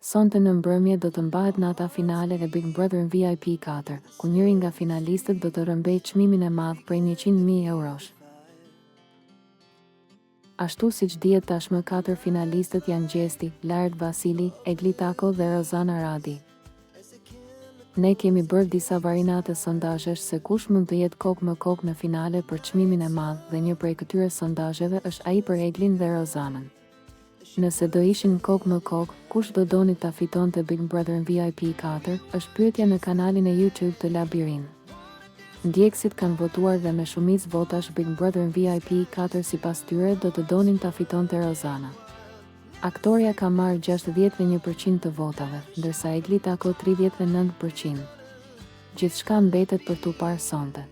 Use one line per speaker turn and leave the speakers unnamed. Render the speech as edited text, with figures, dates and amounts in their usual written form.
Sonte në mbrëmje do të mbahet nata finale e Big Brother VIP 4, ku njëri nga finalistët do të rëmbejë çmimin e madh prej 100.000 eurosh. Ashtu siç dihet tashmë 4 finalistët janë Gjesti, Lart Vasili, Egli Tako dhe Rozana Radi. Ne kemi bërë disa varinate sondazhesh se kush mund të jetë kokë më kokë në finale për çmimin e madh dhe një prej këtyre sondazheve është ai për Eglin dhe Rozanën. Nëse do ishin kokë më kokë, kush do doni ta fitonte Big Brother VIP 4, është pyetja në kanalin e YouTube të Labirin. Ndjekësit kanë votuar dhe me shumicë votash Big Brother VIP 4 sipas tyre do të donin ta fitonte Rozana. Aktoria ka marrë 61% të votave, ndërsa Egli Tako 39%. Gjithçka mbetet për t'u parë sonte.